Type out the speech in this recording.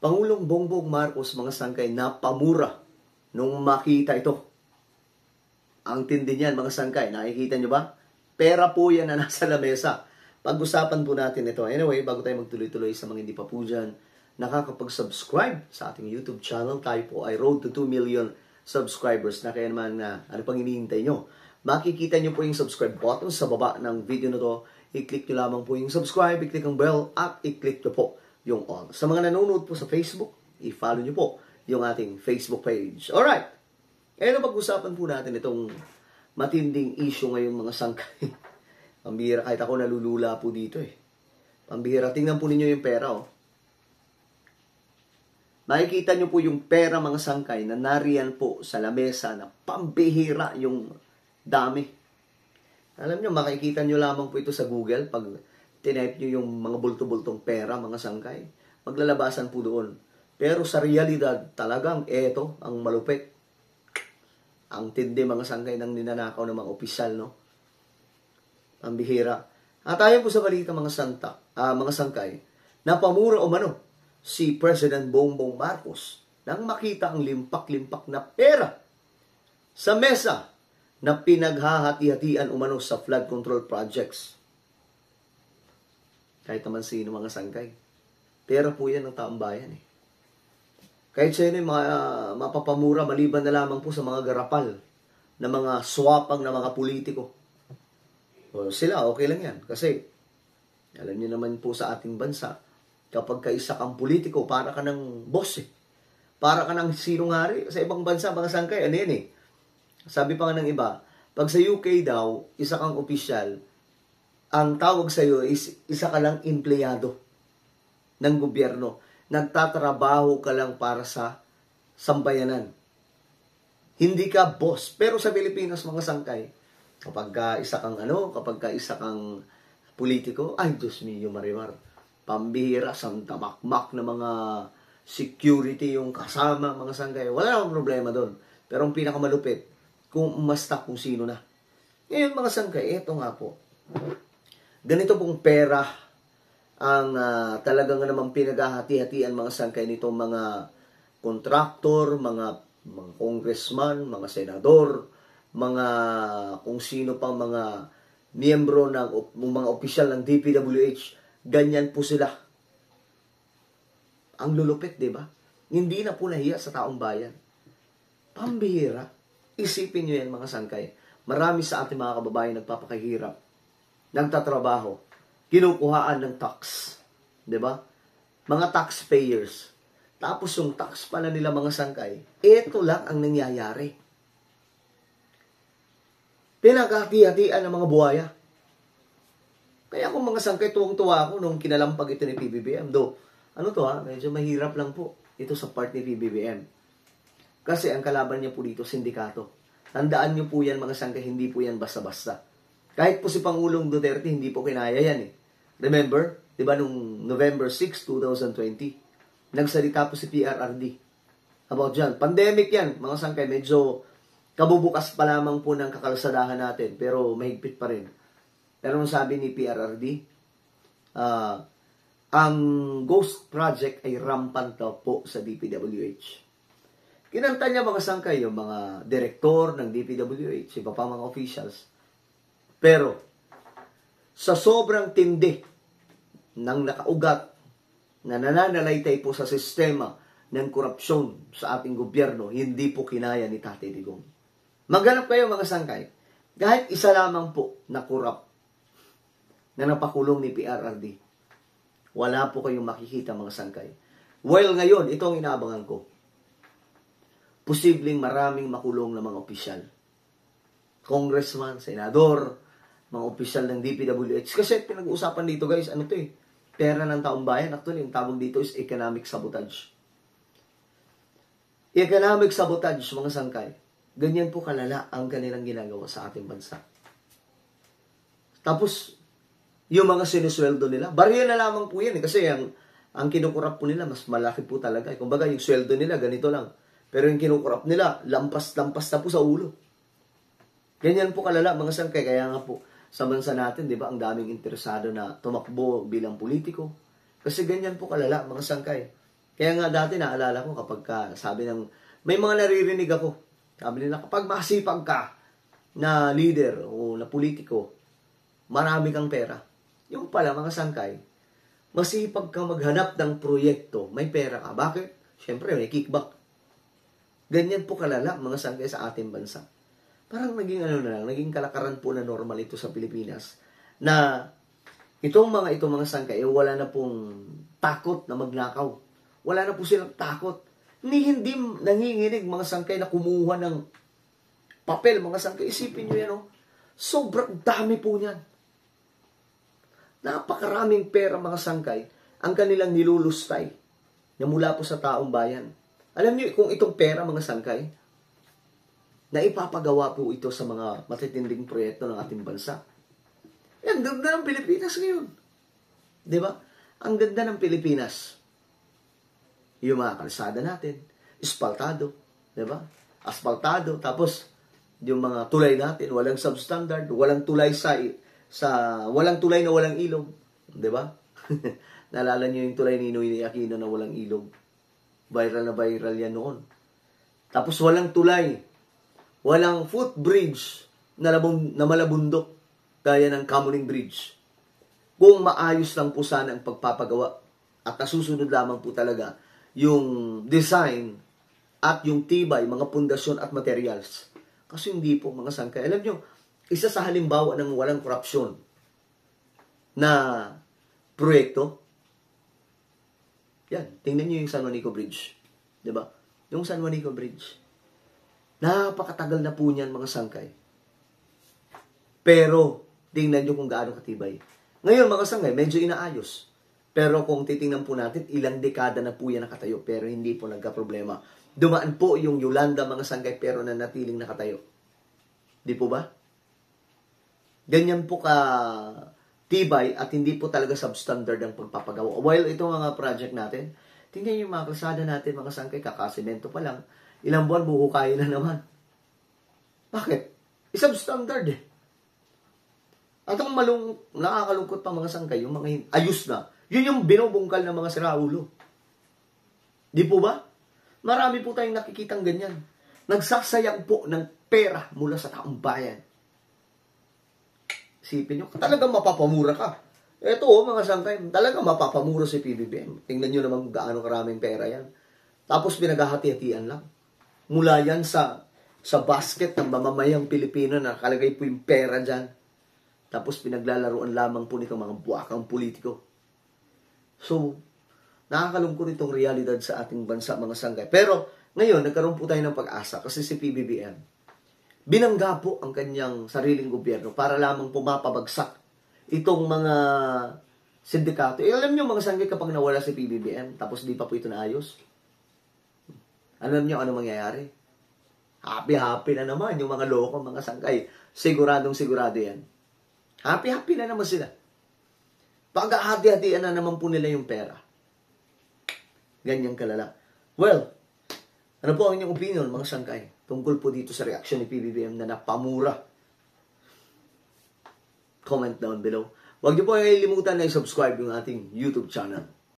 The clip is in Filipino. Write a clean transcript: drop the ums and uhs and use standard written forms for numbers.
Pangulong Bongbong Marcos, mga sangkay, napamura nung makita ito. Ang tindi niyan, mga sangkay. Nakikita nyo ba? Pera po yan na nasa lamesa. Pag-usapan po natin ito. Anyway, bago tayo magtuloy-tuloy sa mga hindi pa po dyan, nakakapag-subscribe sa ating YouTube channel. Tayo po ay road to 2 million subscribers na. Kaya naman, ano pang hinihintay nyo? Makikita nyo po yung subscribe button sa baba ng video na to. I-click nyo lamang po yung subscribe, i-click ang bell, at i-click nyo po yung all. Sa mga nanonood po sa Facebook, i-follow nyo po yung ating Facebook page. Alright! Kaya na pag-usapan po natin itong matinding issue ngayon, mga sangkay. Pambihira, kahit ako nalulula po dito eh. Pambihira, tingnan po ninyo yung pera oh. Makikita nyo po yung pera, mga sangkay, na nariyan po sa lamesa na pambihira yung dami. Alam nyo, makikita nyo lamang po ito sa Google pag tinype nyo yung mga bulto-bultong pera, mga sangkay. Maglalabasan po doon. Pero sa realidad, talagang eto ang malupit. Ang tindi, mga sangkay, ng ninanakaw ng mga opisyal, no? Pambihira. At ayon po sa balita, mga sangkay, napamura o mano si President Bongbong Marcos nang makita ang limpak-limpak na pera sa mesa na pinaghahati-hatian umano sa flood control projects. Kahit naman sino, mga sangkay. Pera po yan ng taong bayan eh. Kahit sino yung mapapamura maliban na lamang po sa mga garapal na mga swapang na mga politiko. O, sila, okay lang yan. Kasi, alam niyo naman po sa ating bansa, kapag kaisa kang politiko, para ka ng boss eh. Para ka ng sinunghari. Sa ibang bansa, mga sangkay, ano yan eh. Sabi pa nga ng iba, pag sa UK daw, isa kang opisyal, ang tawag sa iyo is isa ka lang empleyado ng gobyerno. Nagtatrabaho ka lang para sa sambayanan. Hindi ka boss. Pero sa Pilipinas, mga sangkay, kapag isa kang politiko, ay Diyos mio, Marimar, pambihira, sandamakmak na mga security yung kasama, mga sangkay. Wala namang problema doon. Pero ang pinakamalupit, kung kung sino na. Ngayon, mga sangkay, eto nga po. Ganito pong pera ang talagang naman pinaghahati-hatian, mga sangkay, nitong mga kontraktor, mga congressman, mga senador, mga kung sino pang mga miyembro ng mga opisyal ng DPWH. Ganyan po sila. Ang lulupit, di ba? Hindi na po nahiya sa taong bayan. Pambihira. Isipin nyo yan, mga sangkay. Marami sa ating mga kababayan nagpapakahirap, nagtatrabaho, kinukuhaan ng tax. Diba? Mga taxpayers. Tapos yung tax pala nila, mga sangkay, ito lang ang nangyayari. Pinaghati-hatian ng mga buhaya. Kaya kung mga sangkay, tuwang-tuwa ako nung kinalampag ito ni PBBM. Medyo mahirap lang po ito sa part ni PBBM. Kasi ang kalaban niya po dito, sindikato. Tandaan niyo po yan, mga sangkay, hindi po yan basta-basta. Kahit po si Pangulong Duterte, hindi po kinaya yan eh. Remember, di ba, nung November 6, 2020, nagsalita po si PRRD about dyan. Pandemic yan, mga sangkay, medyo kabubukas pa lamang po ng kakalsadahan natin, pero mahigpit pa rin. Pero nung sabi ni PRRD, ang ghost project ay rampant daw po sa DPWH. Kinanta niya, mga sangkay, yung mga direktor ng DPWH, iba pa mga officials. Pero, sa sobrang tindi ng nakaugat na nananalaytay po sa sistema ng korupsyon sa ating gobyerno, hindi po kinaya ni Tatay Digong. Maghanap kayo, mga sangkay, kahit isa lamang po na korap na napakulong ni PRRD, wala po kayong makikita, mga sangkay. Well, ngayon, ito ang inaabangan ko. Posibleng maraming makulong na mga opisyal. Congressman, senador, mga opisyal ng DPWH. Kasi pinag-uusapan dito, guys, pera ng taong bayan. Actually, yung tawag dito is economic sabotage. Economic sabotage, mga sangkay. Ganyan po kalala ang kanilang ginagawa sa ating bansa. Tapos, yung mga sinusweldo nila, bariya na lamang po yan. Kasi ang kinukurap po nila, mas malaki po talaga. Kumbaga, yung sweldo nila, ganito lang. Pero yung kinukurap nila, lampas-lampas na po sa ulo. Ganyan po kalala, mga sangkay. Kaya nga po, sa bansa natin, di ba, ang daming interesado na tumakbo bilang politiko. Kasi ganyan po kalala, mga sangkay. Kaya nga dati naalala ko kapag sabi ng, may mga naririnig ako, sabi nila, kapag masipag ka na leader o na politiko, marami kang pera. Yung pala mga sangkay, masipag ka maghanap ng proyekto, may pera ka. Bakit? Siyempre, may kickback. Ganyan po kalala mga sangkay sa ating bansa. Parang naging naging kalakaran po na normal ito sa Pilipinas na itong mga sangkay, wala na pong takot na magnakaw. Wala na po silang takot. Hindi nanginginig mga sangkay na kumuha ng papel, mga sangkay. Isipin nyo yan, oh. Sobrang dami po niyan. Napakaraming pera mga sangkay ang kanilang nilulustay na mula po sa taong bayan. Alam niyo kung itong pera mga sangkay, na ipapagawa po ito sa mga matitinding proyekto ng ating bansa. Ang ganda ng Pilipinas ngayon. Di ba? Ang ganda ng Pilipinas. Yung mga kalsada natin, espaltado. Di ba? Asfaltado. Tapos, yung mga tulay natin, walang substandard, walang tulay walang tulay na walang ilog. Di ba? Naalala niyo yung tulay ni Noy Aquino na walang ilog. Viral na viral yan noon. Tapos walang tulay. Walang footbridge na malabundok gaya ng Kamuning Bridge. Kung maayos lang po sana ang pagpapagawa at nasusunod lamang po talaga yung design at yung tibay, mga pundasyon at materials. Kasi hindi po mga sangkay. Alam nyo, isa sa halimbawa ng walang korupsyon na proyekto, yan, tingnan nyo yung San Juanico Bridge. Diba? Yung San Juanico Bridge. Napakatagal na po niyan mga sangkay. Pero, tingnan nyo kung gaano katibay. Ngayon mga sangkay, medyo inaayos. Pero kung titingnan po natin, ilang dekada na po yan nakatayo. Pero hindi po nagka-problema. Dumaan po yung Yolanda mga sangkay pero nanatiling nakatayo. Di po ba? Ganyan po ka tibay at hindi po talaga substandard ang pagpapagawa. While ito mga project natin, tingnan yung mga kalsada natin mga sangkay, kakasemento pa lang. Ilang buwan, buhukayin na naman. Bakit? Substandard eh. At ang nakakalungkot pa mga sangkay, yung mga ayos na, yun yung binubungkal ng mga siraulo. Di po ba? Marami po tayong nakikitang ganyan. Nagsasayang po ng pera mula sa taong bayan. Isipin nyo, talagang mapapamura ka. Ito mga sangkay, talagang mapapamura si PBBM. Tingnan nyo naman gaano karaming pera yan. Tapos pinaghahati-hatian lang. Mula yan sa basket ng mamamayang Pilipino na nakalagay po yung pera dyan. Tapos pinaglalaroan lamang po nitong mga buwakang politiko. So, nakakalungkot itong realidad sa ating bansa, mga sangkay. Pero, ngayon, nagkaroon po tayo ng pag-asa kasi si PBBM, binangga po ang kanyang sariling gobyerno para lamang pumapabagsak itong mga sindikato. Alam nyo, mga sangkay, kapag nawala si PBBM, tapos di pa po ito naayos, alam nyo ano mangyayari? Happy-happy na naman yung mga loko, mga sangkay. Siguradong sigurado yan. Happy-happy na naman sila. Pag-hati-hatian na naman po nila yung pera. Ganyan kalala. Well, ano po ang inyong opinion, mga sangkay, tungkol po dito sa reaksyon ni PBBM na napamura? Comment down below. Huwag niyo po kalimutan na i-subscribe yung ating YouTube channel.